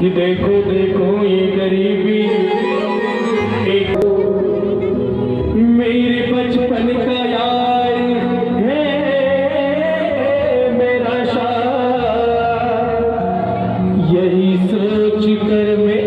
कि देखो देखो ये गरीबी एक मेरे बचपन का यार है मेरा शार, यही सोच कर मैं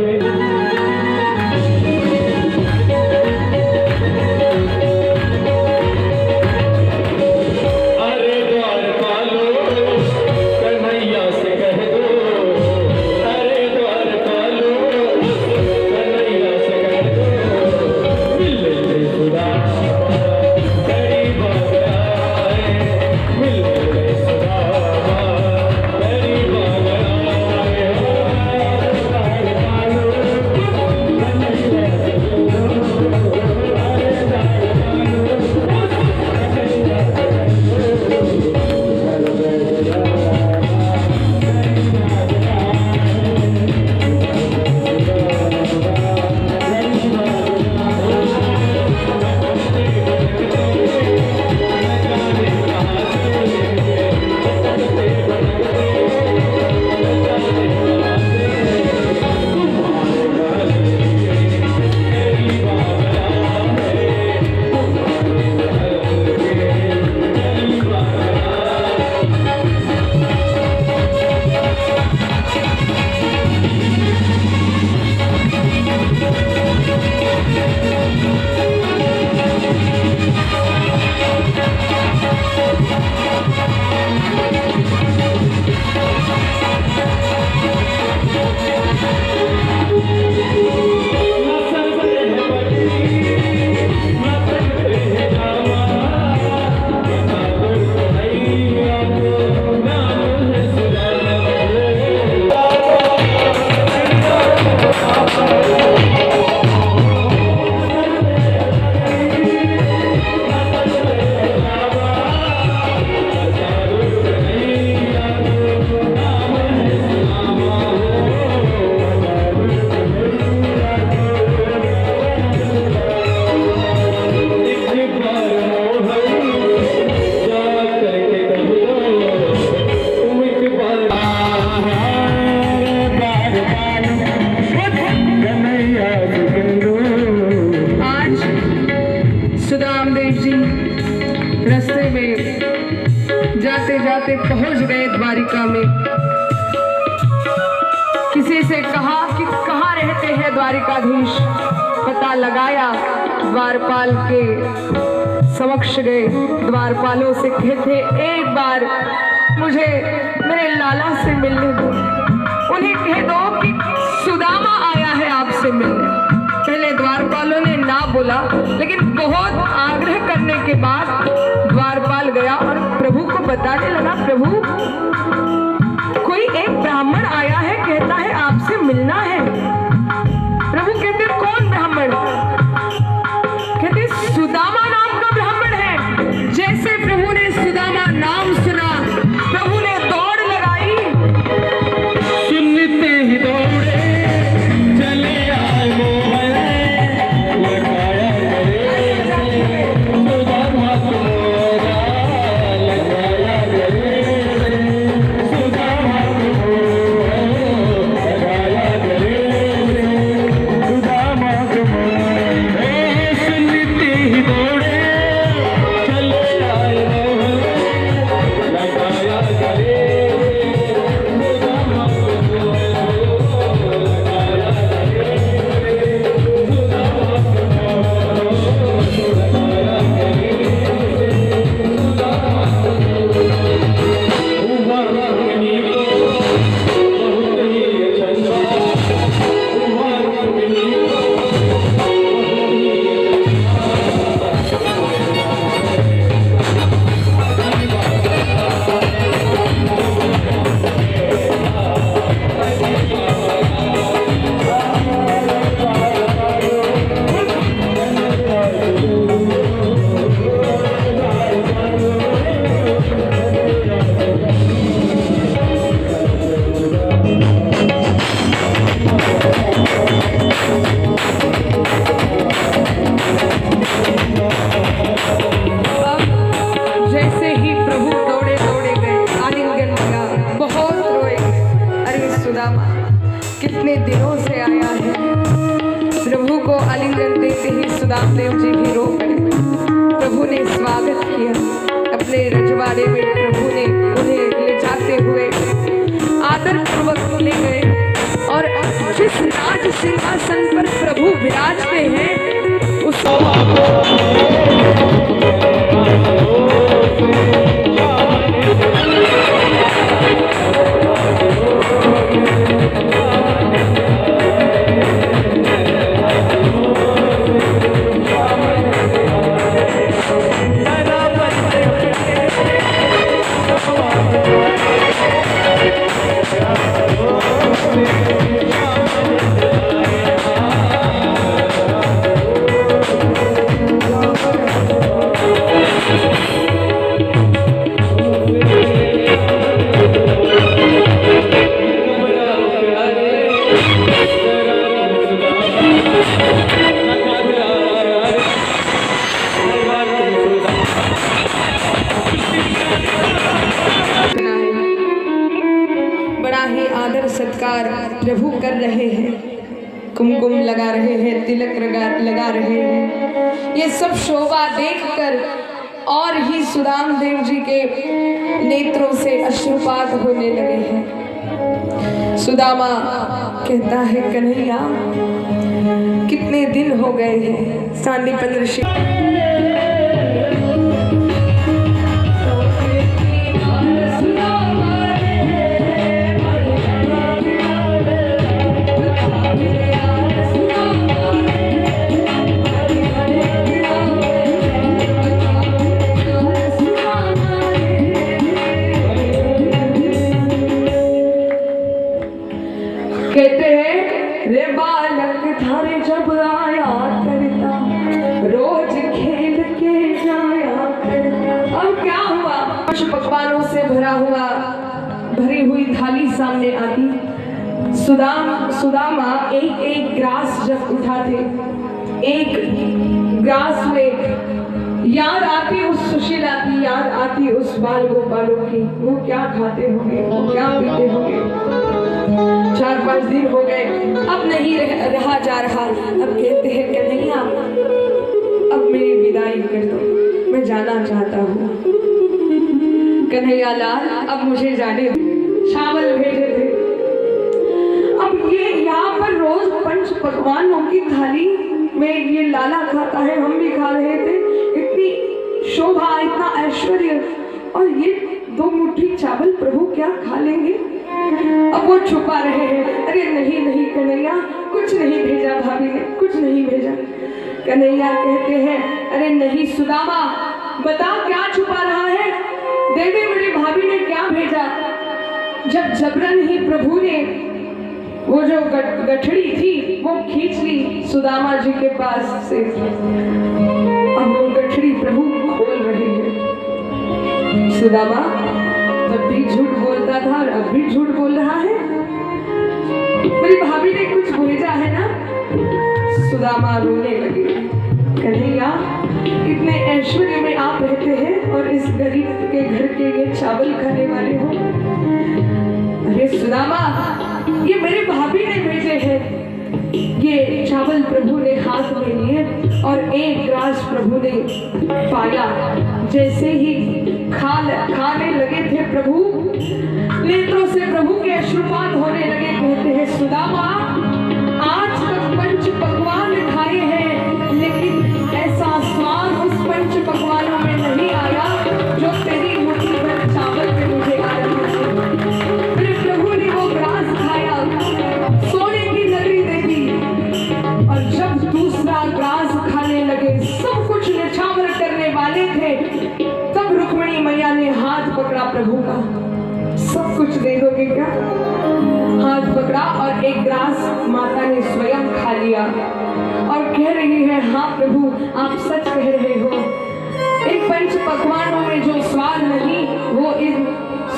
रास्ते में जाते जाते पहुंच गए द्वारिका में। किसी से कहा कि कहाँ रहते हैं द्वारिकाधीश, पता लगाया, द्वारपाल के समक्ष गए। द्वारपालों से कहते एक बार मुझे मेरे लाला से मिलने दो, उन्हें कह दो कि सुदामा आया है आपसे मिलने। पहले द्वारपालों ने ना बोला, लेकिन बहुत आग्रह करने के बाद द्वारपाल गया और प्रभु को बताने लगा, प्रभु कोई एक ब्राह्मण आया है, कहता है आपसे मिलना है। प्रभु कहते कौन ब्राह्मण? कहते सुदामा नाम का ब्राह्मण है। जैसे प्रभु ने सुदामा नाम सुना, प्रभु ने दौड़ लगाई, सुनते ही दौड़े चले आए मोहन, लगाया गले से सुदामा तुम्हारा, लगाया गले से सुदामा तुम्हारा, लगाया गले से सुदामा तुम्हारा। सुनते ही दौड़े चले आए मोहन, लगाया गले कितने दिनों से आया है। प्रभु को आलिंगन देते ही सुदामदेव जी भी रो पड़े। प्रभु ने स्वागत किया अपने रजवाड़े में। प्रभु ने उन्हें ले जाते हुए आदर पूर्वक ले गए और जिस राज सिंहासन पर प्रभु विराजते हैं उस सत्कार प्रभु कर रहे हैं, कुमकुम लगा रहे हैं, तिलक लगा रहे हैं। ये सब शोभा देखकर और ही सुदामदेव जी के नेत्रों से अश्रुपात होने लगे हैं। सुदामा कहता है, कन्हैया कितने दिन हो गए हैं। सांदीपन ऋषि कहते हैं, रे बालक थारे जब आया करता, रोज खेल के जाया करता। अब क्या हुआ? कुछ पकवानों से भरी हुई थाली सामने आती। सुदामा एक एक ग्रास जब उठाते, एक ग्रास में याद आती उस सुशीला की, याद आती उस बाल गोपालों की। वो क्या खाते होंगे, वो क्या पीते होंगे। 4-5 दिन हो गए, अब नहीं रहा जा रहा। अब कहते हैं, कन्हैया अब मेरी विदाई कर दो, मैं जाना चाहता हूँ। कन्हैया लाल अब मुझे जाने दो। चावल भेजे थे। अब ये यहाँ पर रोज पंच पकवानों की थाली में ये लाला खाता है, हम भी खा रहे थे। इतनी शोभा, इतना ऐश्वर्य, और ये 2 मुट्ठी चावल प्रभु क्या खा लेंगे। अब वो छुपा रहे हैं। अरे नहीं नहीं कन्हैया, कुछ नहीं भेजा भाभी ने, कुछ नहीं भेजा। कन्हैया कहते हैं, अरे नहीं सुदामा, बता क्या छुपा रहा है। दे दे, मेरी भाभी ने क्या भेजा। जब जबरन ही प्रभु ने वो जो गठड़ी थी वो खींच ली सुदामा जी के पास से। अब वो गठड़ी प्रभु खोल रहे हैं। सुदामा तब भी झूठ बोलता था और अब भी झूठ बोल रहा है। मेरी भाभी ने कुछ भेजा है ना। सुदामा रोने लगे। कन्हैया इतने ऐश्वर्य में आप रहते हैं और इस गरीब के घर के ये चावल खाने वाले हो। अरे सुदामा, ये मेरी भाभी ने भेजे हैं। ये चावल प्रभु ने हाथ में लिए और एक ग्रास प्रभु ने पाया। जैसे ही खाने लगे थे प्रभु, नेत्रों से प्रभु के अश्रुपात होने लगे। कहते हैं, सुदामा आज तक पंच पकवान खाए हैं, लेकिन ऐसा स्वाद उस पंच पकवानों में नहीं आया जो तेरी मुट्ठी भर चावल में मुझे आया। फिर प्रभु ने वो ग्रास खाया, सोने की नगरी दे दी, और जब दूसरा ग्रास खाने लगे, सब कुछ निछावर करने वाले थे, तब रुक्मिणी मैया ने हाथ पकड़ा प्रभु का। सब कुछ दे दोगे क्या? हाथ पकड़ा और एक ग्रास माता ने स्वयं खा लिया और कह रही है, हाँ प्रभु आप सच कह रहे हो। एक पंच पकवानों में जो स्वाद नहीं वो इन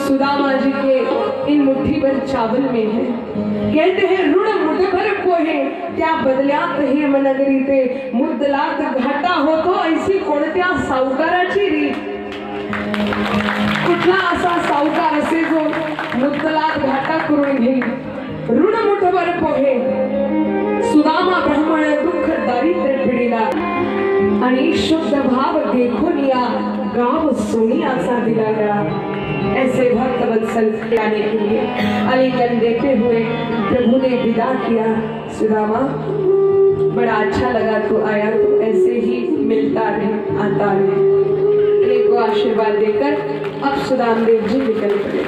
सुदामा जी के इन मुट्ठी भर चावल में है। कहते हैं, ऋण मुठभर को है त्या बदल्यात हिरम नगरी ते, मुद्दलात घाटा होतो ऐसी कोणत्या सावकाराची रीत। कुठला असा सावकार असे जो मुद्दलात घाटा करून घेईल। ऋण मुठभर वर पोहे सुदामा ब्राह्मण दुःख दारिद्र्य पिढीला आणि शुद्ध भाव देखून या गाव सोनियाचा दिलागा। ऐसे भक्त वत्सल आने के लिए आलिंगन देते हुए प्रभु ने विदा किया। सुदामा बड़ा अच्छा लगा तू आया, तो ऐसे ही मिलता रहे आता रहे। को आशीर्वाद देकर अब सुदामदेव जी निकल पड़े।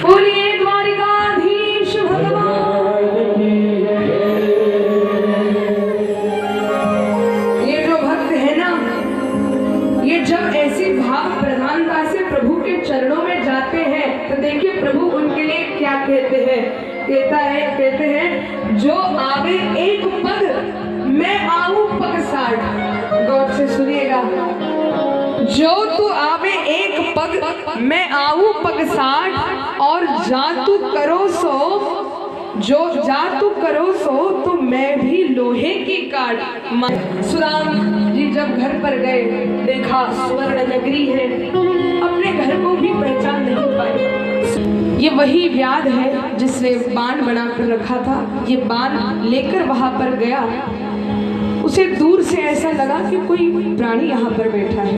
बोलिए द्वारिकाधीश भगवान। ये जो भक्त है ना, ये जब ऐसी भाव प्रधानता से प्रभु के चरणों में जाते हैं तो देखिए प्रभु उनके लिए क्या कहते हैं। कहते हैं जो आवे एक पग मैं आऊं पग 60। गौर से सुनिएगा, जो तू आवे एक पग मैं आऊं पग 60 और जा तू करो सो, जो जा तू करो सो तो मैं भी लोहे की काट। सुदाम जी जब घर पर गए देखा स्वर्ण नगरी है, अपने घर को भी पहचान नहीं पाए। ये वही व्याध है जिसने बाण बनाकर रखा था। ये बाण लेकर वहां पर गया, उसे दूर से ऐसा लगा कि कोई प्राणी यहाँ पर बैठा है।